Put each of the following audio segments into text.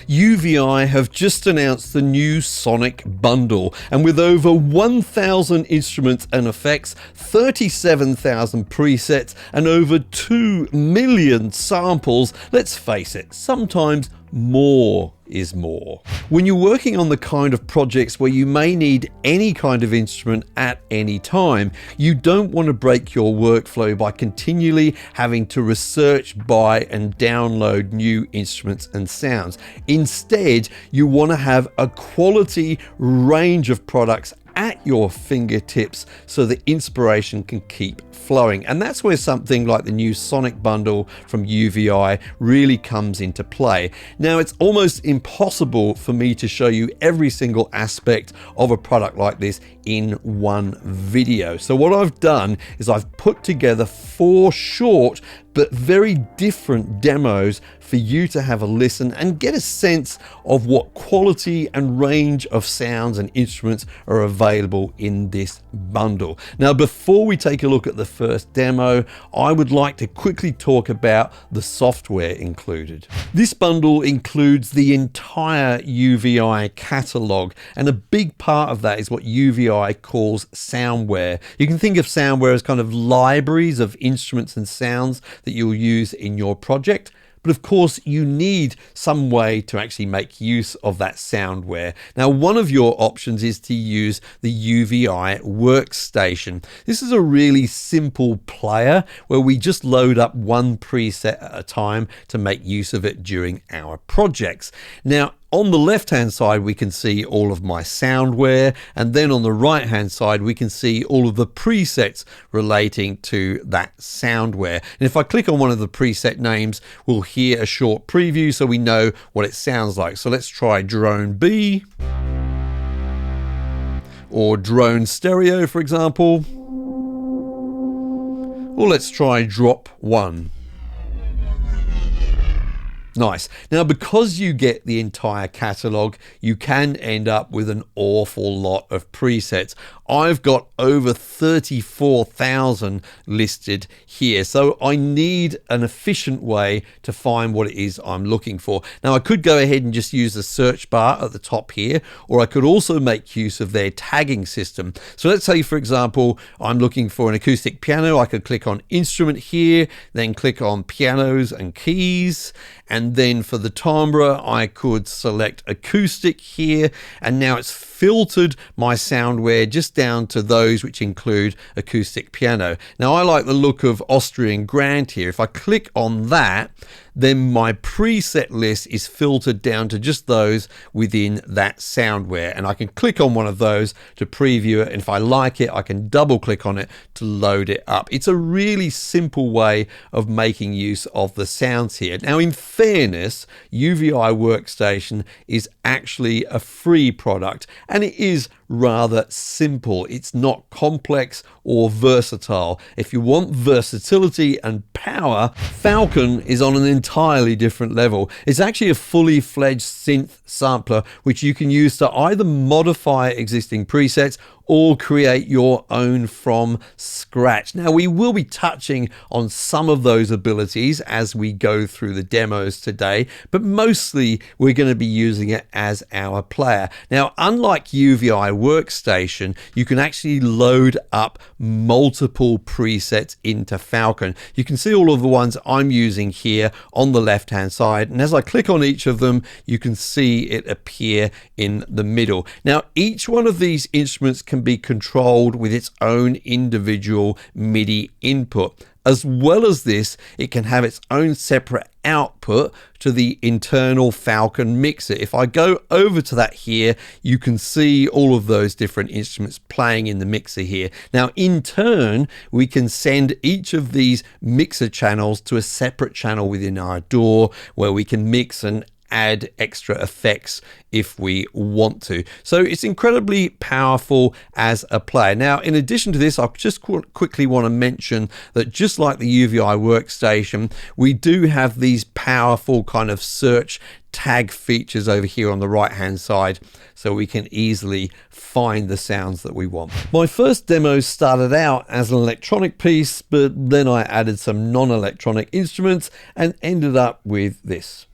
UVI have just announced the new Sonic Bundle, and with over 1,000 instruments and effects, 37,000 presets, and over 2 million samples, let's face it, sometimes more is more. When you're working on the kind of projects where you may need any kind of instrument at any time, you don't want to break your workflow by continually having to research, buy and download new instruments and sounds. Instead, you want to have a quality range of products at your fingertips so the inspiration can keep flowing. And that's where something like the new Sonic Bundle from UVI really comes into play. Now, it's almost impossible for me to show you every single aspect of a product like this in one video. So what I've done is I've put together 4 short but very different demos for you to have a listen and get a sense of what quality and range of sounds and instruments are available in this bundle. Now, before we take a look at the first demo, I would like to quickly talk about the software included. This bundle includes the entire UVI catalog, and a big part of that is what UVI calls soundware. You can think of soundware as kind of libraries of instruments and sounds that you'll use in your project. But of course, you need some way to actually make use of that soundware. Now, one of your options is to use the UVI Workstation. This is a really simple player where we just load up one preset at a time to make use of it during our projects. Now, on the left-hand side, we can see all of my soundware, and then on the right-hand side, we can see all of the presets relating to that soundware. And if I click on one of the preset names, we'll hear a short preview so we know what it sounds like. So let's try Drone B, or Drone Stereo, for example, or let's try Drop 1. Nice. Now, because you get the entire catalog, you can end up with an awful lot of presets. I've got over 34,000 listed here, so I need an efficient way to find what it is I'm looking for. Now, I could go ahead and just use the search bar at the top here, or I could also make use of their tagging system. So let's say, for example, I'm looking for an acoustic piano. I could click on Instrument here, then click on Pianos and Keys, and then for the timbre, I could select Acoustic here, and now it's filtered my soundware just down to those which include acoustic piano. Now, I like the look of Austrian Grand here. If I click on that, then my preset list is filtered down to just those within that soundware. And I can click on one of those to preview it. And if I like it, I can double click on it to load it up. It's a really simple way of making use of the sounds here. Now, in fairness, UVI Workstation is actually a free product, and it is rather simple. It's not complex or versatile. If you want versatility and power, Falcon is on an entirely different level. It's actually a fully fledged synth sampler which you can use to either modify existing presets or create your own from scratch. Now, we will be touching on some of those abilities as we go through the demos today, but mostly we're going to be using it as our player. Now, unlike UVI Workstation, you can actually load up multiple presets into Falcon. You can see all of the ones I'm using here on the left-hand side, and as I click on each of them, you can see it appear in the middle. Now, each one of these instruments can be controlled with its own individual MIDI input. As well as this, it can have its own separate output to the internal Falcon mixer. If I go over to that here, you can see all of those different instruments playing in the mixer here. Now, in turn, we can send each of these mixer channels to a separate channel within our DAW where we can mix and add extra effects if we want to. So it's incredibly powerful as a player. Now, in addition to this, I just quickly want to mention that just like the UVI Workstation, we do have these powerful kind of search tag features over here on the right hand side, so we can easily find the sounds that we want. My first demo started out as an electronic piece, but then I added some non-electronic instruments and ended up with this.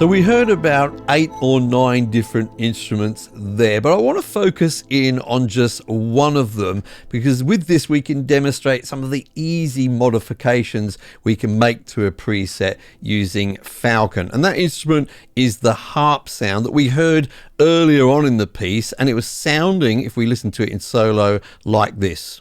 So we heard about 8 or 9 different instruments there, but I want to focus in on just one of them, because with this we can demonstrate some of the easy modifications we can make to a preset using Falcon. And that instrument is the harp sound that we heard earlier on in the piece, and it was sounding, if we listen to it in solo, like this.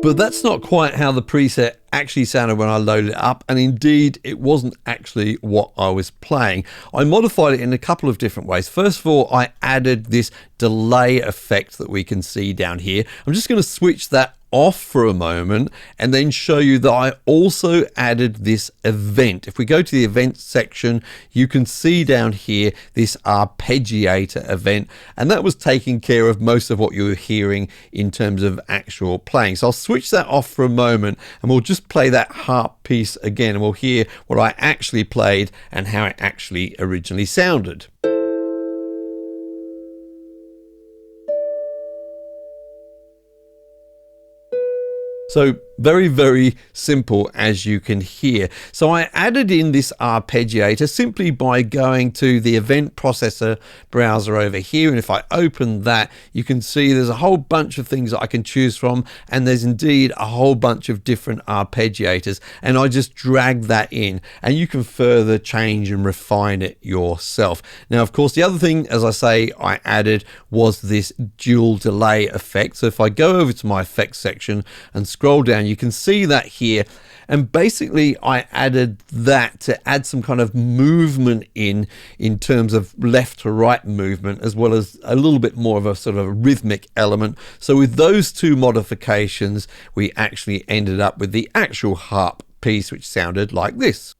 But that's not quite how the preset actually sounded when I loaded it up, and indeed it wasn't actually what I was playing. I modified it in a couple of different ways. First of all, I added this delay effect that we can see down here. I'm just going to switch that off for a moment and then show you that I also added this event. If we go to the event section, you can see down here this arpeggiator event, and that was taking care of most of what you were hearing in terms of actual playing. So I'll switch that off for a moment and we'll just play that harp piece again, and we'll hear what I actually played and how it actually originally sounded. So very, very simple, as you can hear. So I added in this arpeggiator simply by going to the event processor browser over here. And if I open that, you can see there's a whole bunch of things that I can choose from. And there's indeed a whole bunch of different arpeggiators. And I just drag that in, and you can further change and refine it yourself. Now, of course, the other thing, as I say, I added was this dual delay effect. So if I go over to my effects section and scroll down, you can see that here, and basically I added that to add some kind of movement in terms of left to right movement, as well as a little bit more of a sort of rhythmic element. So with those two modifications, we actually ended up with the actual harp piece, which sounded like this.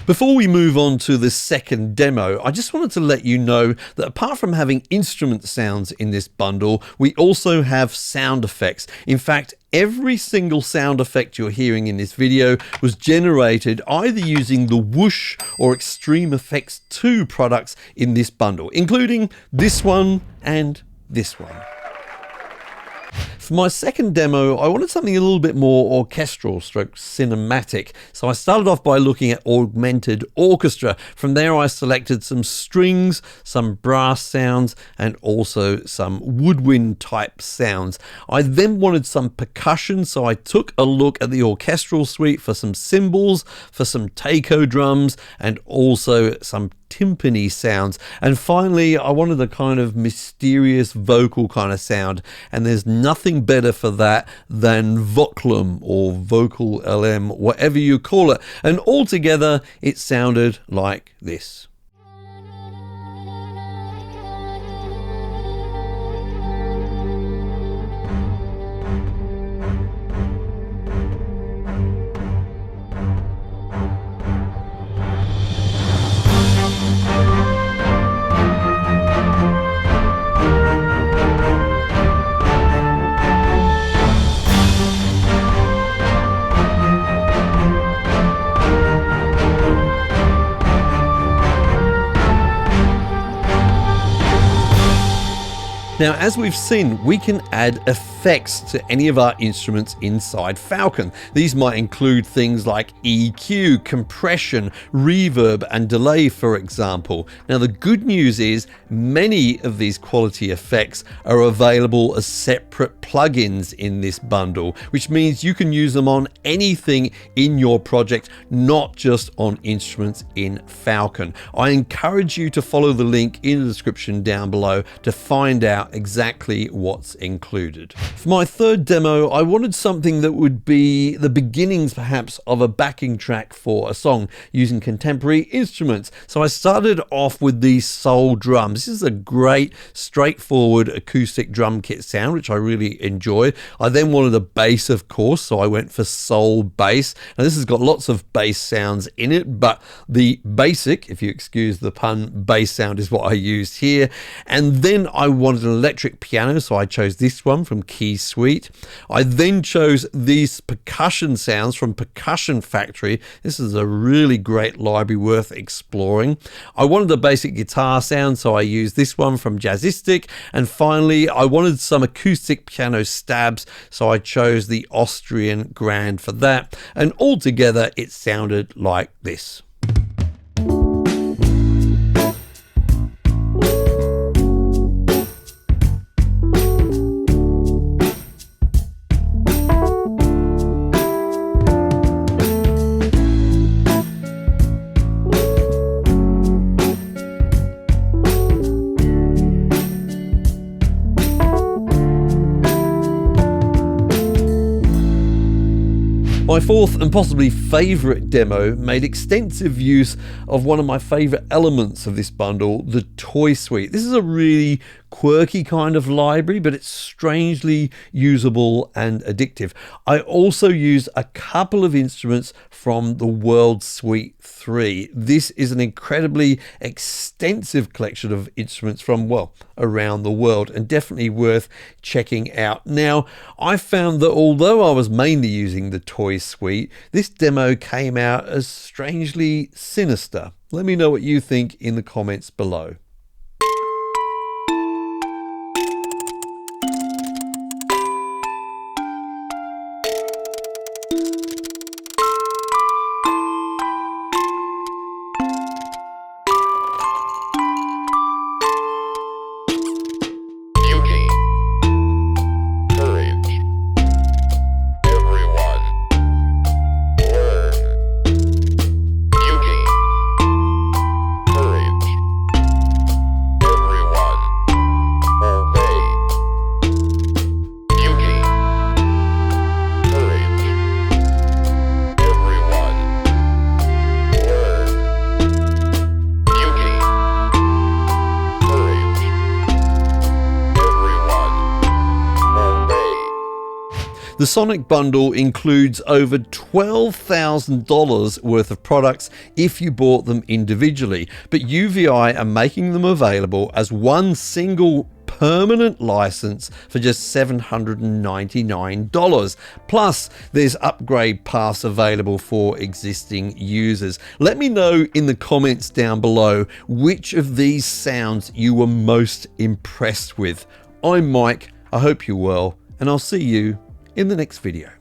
Before we move on to the second demo, I just wanted to let you know that apart from having instrument sounds in this bundle, we also have sound effects. In fact, every single sound effect you're hearing in this video was generated either using the Whoosh or Extreme Effects 2 products in this bundle, including this one and this one. For my second demo, I wanted something a little bit more orchestral stroke cinematic. So I started off by looking at augmented orchestra. From there, I selected some strings, some brass sounds, and also some woodwind type sounds. I then wanted some percussion, so I took a look at the orchestral suite for some cymbals, for some taiko drums, and also some timpani sounds. And finally, I wanted a kind of mysterious vocal kind of sound, and there's nothing better for that than Voclum or Vocal LM, whatever you call it. And altogether, it sounded like this. Now, as we've seen, we can add effects to any of our instruments inside Falcon. These might include things like EQ, compression, reverb, and delay, for example. Now, the good news is many of these quality effects are available as separate plugins in this bundle, which means you can use them on anything in your project, not just on instruments in Falcon. I encourage you to follow the link in the description down below to find out exactly what's included. For my third demo, I wanted something that would be the beginnings perhaps of a backing track for a song using contemporary instruments. So I started off with these soul drums. This is a great straightforward acoustic drum kit sound, which I really enjoy. I then wanted a bass, of course, so I went for soul bass. Now this has got lots of bass sounds in it, but the basic, if you excuse the pun, bass sound is what I used here. And then I wanted an electric piano, so I chose this one from key suite. I then chose these percussion sounds from Percussion Factory. This is a really great library worth exploring. I wanted a basic guitar sound, so I used this one from Jazzistic. And finally, I wanted some acoustic piano stabs, so I chose the Austrian Grand for that. And altogether, it sounded like this. My fourth and possibly favourite demo made extensive use of one of my favourite elements of this bundle, the toy suite. This is a really quirky kind of library, but it's strangely usable and addictive. I also used a couple of instruments from the World Suite 3. This is an incredibly extensive collection of instruments from, well, around the world, and definitely worth checking out. Now, I found that although I was mainly using the toy suite, this demo came out as strangely sinister. Let me know what you think in the comments below. The Sonic Bundle includes over $12,000 worth of products if you bought them individually, but UVI are making them available as one single permanent license for just $799. Plus, there's upgrade paths available for existing users. Let me know in the comments down below which of these sounds you were most impressed with. I'm Mike, I hope you're well, and I'll see you in the next video.